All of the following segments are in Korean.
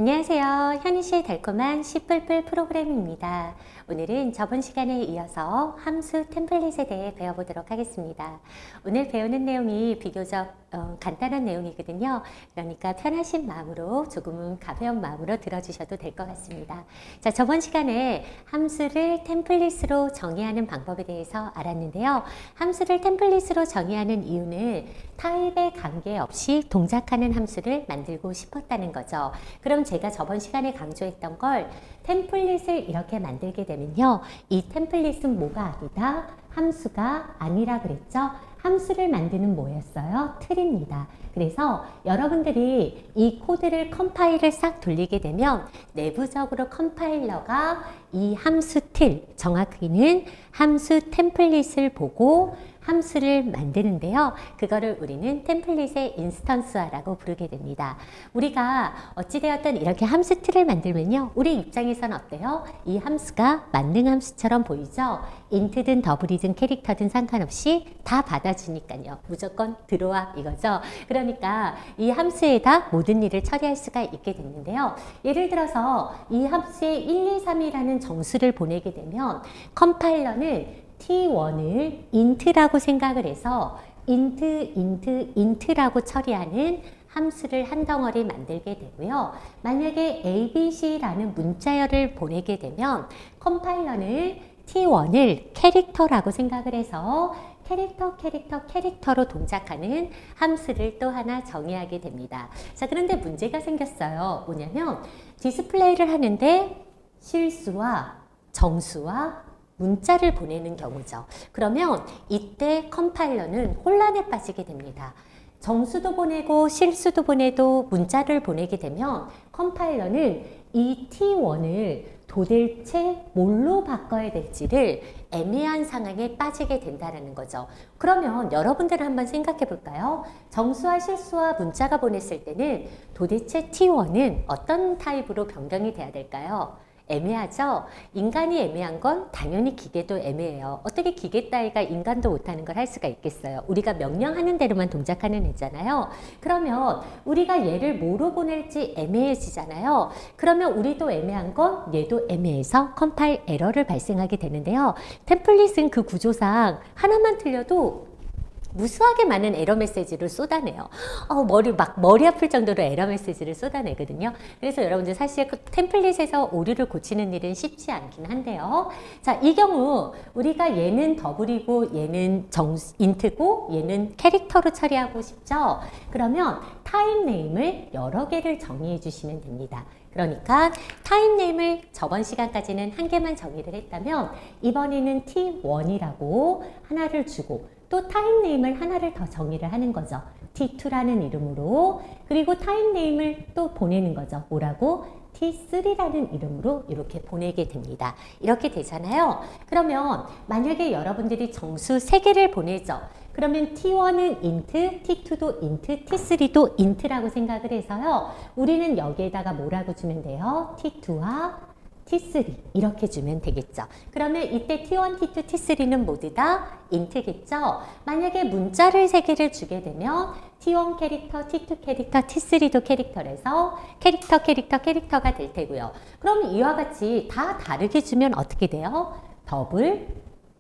안녕하세요. 현희씨의 달콤한 씨뿔뿔 프로그램입니다. 오늘은 저번 시간에 이어서 함수 템플릿에 대해 배워보도록 하겠습니다. 오늘 배우는 내용이 비교적 간단한 내용이거든요. 그러니까 편하신 마음으로 조금은 가벼운 마음으로 들어주셔도 될 것 같습니다. 자, 저번 시간에 함수를 템플릿으로 정의하는 방법에 대해서 알았는데요. 함수를 템플릿으로 정의하는 이유는 타입에 관계없이 동작하는 함수를 만들고 싶었다는 거죠. 그럼 제가 저번 시간에 강조했던 걸 템플릿을 이렇게 만들게 되면요. 이 템플릿은 뭐가 아니다? 함수가 아니라 그랬죠? 함수를 만드는 뭐였어요? 틀입니다. 그래서 여러분들이 이 코드를 컴파일을 싹 돌리게 되면 내부적으로 컴파일러가 이 함수 틀, 정확히는 함수 템플릿을 보고 함수를 만드는데요. 그거를 우리는 템플릿의 인스턴스화라고 부르게 됩니다. 우리가 어찌되었든 이렇게 함수 틀을 만들면요. 우리 입장에서는 어때요? 이 함수가 만능 함수처럼 보이죠? 인트든 더블이든 캐릭터든 상관없이 다 받아주니까요. 무조건 들어와 이거죠. 그러니까 이 함수에다 모든 일을 처리할 수가 있게 됐는데요. 예를 들어서 이 함수에 1, 2, 3이라는 정수를 보내게 되면 컴파일러는 T1을 int라고 생각을 해서 int라고 처리하는 함수를 한 덩어리 만들게 되고요. 만약에 ABC라는 문자열을 보내게 되면 컴파일러는 T1을 캐릭터라고 생각을 해서 캐릭터로 동작하는 함수를 또 하나 정의하게 됩니다. 자, 그런데 문제가 생겼어요. 뭐냐면 디스플레이를 하는데 실수와 정수와 문자를 보내는 경우죠. 그러면 이때 컴파일러는 혼란에 빠지게 됩니다. 정수도 보내고 실수도 보내도 문자를 보내게 되면 컴파일러는 이 T1을 도대체 뭘로 바꿔야 될지를 애매한 상황에 빠지게 된다는 거죠. 그러면 여러분들은 한번 생각해 볼까요? 정수와 실수와 문자가 보냈을 때는 도대체 T1은 어떤 타입으로 변경이 돼야 될까요? 애매하죠? 인간이 애매한 건 당연히 기계도 애매해요. 어떻게 기계 따위가 인간도 못하는 걸 할 수가 있겠어요? 우리가 명령하는 대로만 동작하는 애잖아요. 그러면 우리가 얘를 뭐로 보낼지 애매해지잖아요. 그러면 우리도 애매한 건 얘도 애매해서 컴파일 에러를 발생하게 되는데요. 템플릿은 그 구조상 하나만 틀려도 무수하게 많은 에러 메시지를 쏟아내요. 머리 아플 정도로 에러 메시지를 쏟아내거든요. 그래서 여러분들 사실 그 템플릿에서 오류를 고치는 일은 쉽지 않긴 한데요. 자, 이 경우 우리가 얘는 더블이고 얘는 인트고 얘는 캐릭터로 처리하고 싶죠. 그러면 타입 네임을 여러 개를 정의해 주시면 됩니다. 그러니까 타입 네임을 저번 시간까지는 한 개만 정의를 했다면 이번에는 T1이라고 하나를 주고 또 타입 네임을 하나를 더 정의를 하는 거죠. T2라는 이름으로. 그리고 타입 네임을 또 보내는 거죠. 뭐라고? T3라는 이름으로 이렇게 보내게 됩니다. 이렇게 되잖아요. 그러면 만약에 여러분들이 정수 3개를 보내죠. 그러면 T1은 int, T2도 int, T3도 int라고 생각을 해서요. 우리는 여기에다가 뭐라고 주면 돼요? T2와 T3 이렇게 주면 되겠죠. 그러면 이때 T1, T2, T3는 모두 다 int겠죠. 만약에 문자를 3개를 주게 되면 T1 캐릭터, T2 캐릭터, T3도 캐릭터라서 캐릭터가 될 테고요. 그럼 이와 같이 다 다르게 주면 어떻게 돼요? 더블,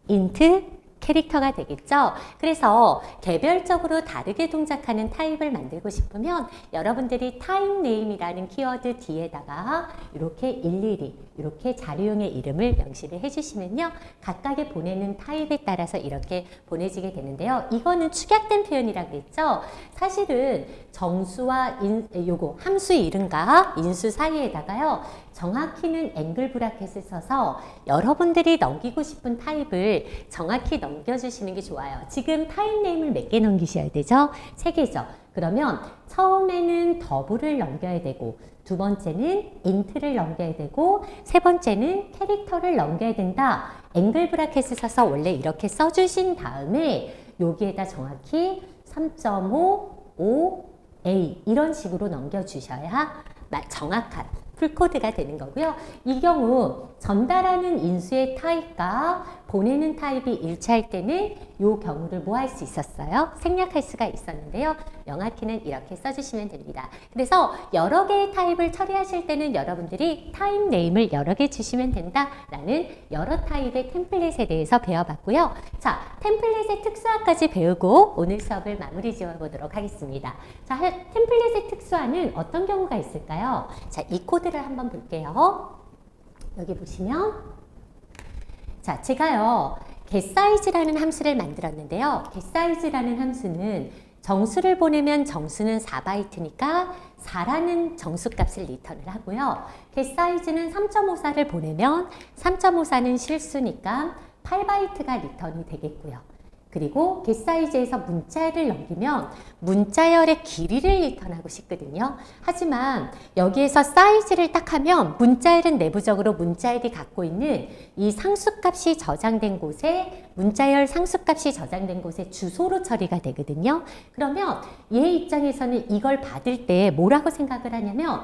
int, 캐릭터가 되겠죠. 그래서 개별적으로 다르게 동작하는 타입을 만들고 싶으면 여러분들이 타입 네임이라는 키워드 뒤에다가 이렇게 일일이 이렇게 자료용의 이름을 명시를 해주시면요. 각각의 보내는 타입에 따라서 이렇게 보내지게 되는데요. 이거는 축약된 표현이라고 했죠. 사실은 정수와 요거 함수의 이름과 인수 사이에다가요. 정확히는 앵글 브라켓을 써서 여러분들이 넘기고 싶은 타입을 정확히 넘겨주시는 게 좋아요. 지금 타입 네임을 몇 개 넘기셔야 되죠? 3개죠. 그러면 처음에는 더블을 넘겨야 되고 두 번째는 int를 넘겨야 되고 세 번째는 캐릭터를 넘겨야 된다. 앵글 브라켓을 써서 원래 이렇게 써주신 다음에 여기에다 정확히 3.5, 5, A 이런 식으로 넘겨주셔야 정확한 풀코드가 되는 거고요. 이 경우 전달하는 인수의 타입과 보내는 타입이 일치할 때는 이 경우를 뭐 할 수 있었어요? 생략할 수가 있었는데요. 명확히는 이렇게 써주시면 됩니다. 그래서 여러 개의 타입을 처리하실 때는 여러분들이 타입 네임을 여러 개 주시면 된다라는 여러 타입의 템플릿에 대해서 배워봤고요. 자, 템플릿의 특수화까지 배우고 오늘 수업을 마무리 지어보도록 하겠습니다. 자, 템플릿의 특수화는 어떤 경우가 있을까요? 자, 이 코드를 한번 볼게요. 여기 보시면 자, 제가요 getSize라는 함수를 만들었는데요. getSize라는 함수는 정수를 보내면 정수는 4바이트니까 4라는 정수값을 리턴을 하고요. getSize는 3.54를 보내면 3.54는 실수니까 8바이트가 리턴이 되겠고요. 그리고 getSize에서 문자열을 넘기면 문자열의 길이를 리턴하고 싶거든요. 하지만 여기에서 사이즈를 딱 하면 문자열은 내부적으로 문자열이 갖고 있는 이 상수값이 저장된 곳에 문자열 상수값이 저장된 곳에 주소로 처리가 되거든요. 그러면 얘 입장에서는 이걸 받을 때 뭐라고 생각을 하냐면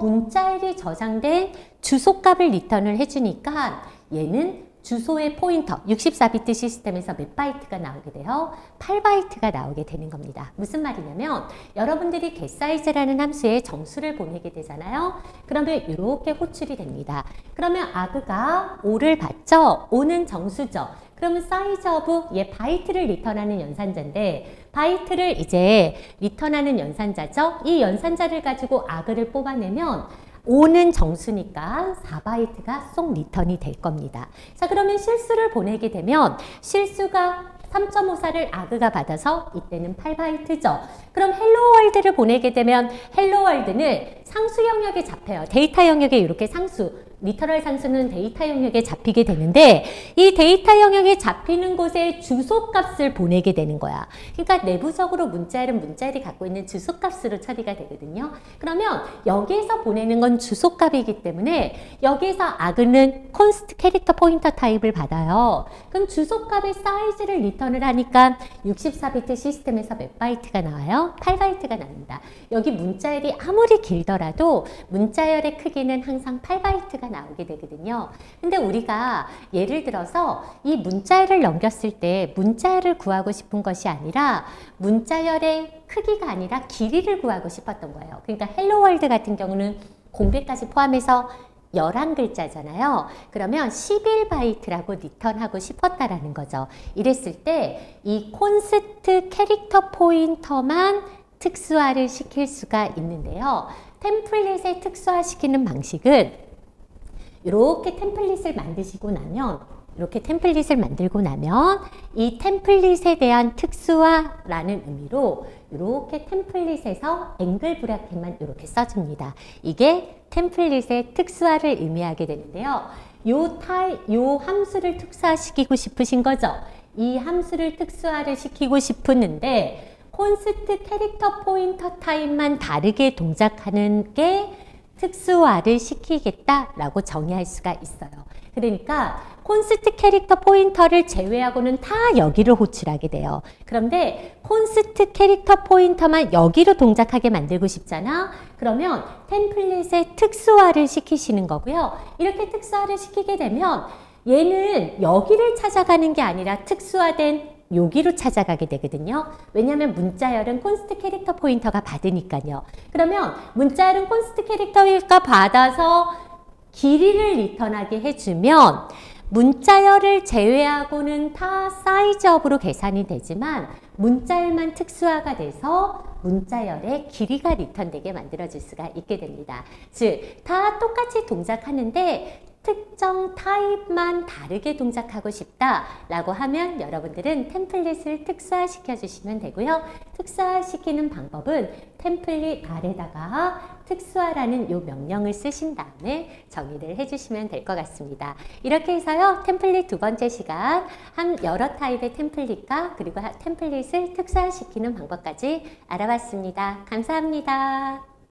문자열이 저장된 주소값을 리턴을 해주니까 얘는 주소의 포인터 64비트 시스템에서 몇 바이트가 나오게 돼요? 8바이트가 나오게 되는 겁니다. 무슨 말이냐면 여러분들이 getSize라는 함수에 정수를 보내게 되잖아요. 그러면 이렇게 호출이 됩니다. 그러면 아그가 5를 받죠? 5는 정수죠. 그러면 size of 얘 바이트를 리턴하는 연산자인데 바이트를 이제 리턴하는 연산자죠. 이 연산자를 가지고 아그를 뽑아내면 5는 정수니까 4바이트가 쏙 리턴이 될 겁니다. 자, 그러면 실수를 보내게 되면 실수가 3.54를 아그가 받아서 이때는 8바이트죠. 그럼 헬로월드를 보내게 되면 헬로월드는 상수 영역에 잡혀요. 데이터 영역에 이렇게 상수, 리터럴 상수는 데이터 영역에 잡히게 되는데 이 데이터 영역에 잡히는 곳에 주소값을 보내게 되는 거야. 그러니까 내부적으로 문자열은 문자열이 갖고 있는 주소값으로 처리가 되거든요. 그러면 여기에서 보내는 건 주소값이기 때문에 여기에서 아그는 const 캐릭터 포인터 타입을 받아요. 그럼 주소값의 사이즈를 리턴을 하니까 64비트 시스템에서 몇 바이트가 나와요? 8바이트가 납니다. 여기 문자열이 아무리 길더라도 문자열의 크기는 항상 8바이트가 나오게 되거든요. 근데 우리가 예를 들어서 이 문자열을 넘겼을 때 문자열을 구하고 싶은 것이 아니라 문자열의 크기가 아니라 길이를 구하고 싶었던 거예요. 그러니까 헬로월드 같은 경우는 공백까지 포함해서 11글자잖아요. 그러면 11바이트라고 리턴하고 싶었다라는 거죠. 이랬을 때 이 콘스트 캐릭터 포인터만 특수화를 시킬 수가 있는데요. 템플릿에 특수화시키는 방식은 이렇게 템플릿을 만드시고 나면 이렇게 템플릿을 만들고 나면 이 템플릿에 대한 특수화라는 의미로 이렇게 템플릿에서 앵글 브라켓만 이렇게 써줍니다. 이게 템플릿의 특수화를 의미하게 되는데요. 요 함수를 특수화시키고 싶으신 거죠. 이 함수를 특수화를 시키고 싶었는데 콘스트 캐릭터 포인터 타입만 다르게 동작하는 게 특수화를 시키겠다라고 정의할 수가 있어요. 그러니까 콘스트 캐릭터 포인터를 제외하고는 다 여기를 호출하게 돼요. 그런데 콘스트 캐릭터 포인터만 여기로 동작하게 만들고 싶잖아. 그러면 템플릿에 특수화를 시키시는 거고요. 이렇게 특수화를 시키게 되면 얘는 여기를 찾아가는 게 아니라 특수화된 여기로 찾아가게 되거든요. 왜냐하면 문자열은 콘스트 캐릭터 포인터가 받으니까요. 그러면 문자열은 콘스트 캐릭터가 받아서 길이를 리턴하게 해주면 문자열을 제외하고는 다 사이즈업으로 계산이 되지만 문자열만 특수화가 돼서 문자열의 길이가 리턴되게 만들어질 수가 있게 됩니다. 즉, 다 똑같이 동작하는데 특정 타입만 다르게 동작하고 싶다라고 하면 여러분들은 템플릿을 특수화시켜 주시면 되고요. 특수화시키는 방법은 템플릿 아래다가 특수화라는 요 명령을 쓰신 다음에 정의를 해주시면 될 것 같습니다. 이렇게 해서요. 템플릿 두 번째 시간 여러 타입의 템플릿과 그리고 템플릿을 특수화시키는 방법까지 알아봤습니다. 감사합니다.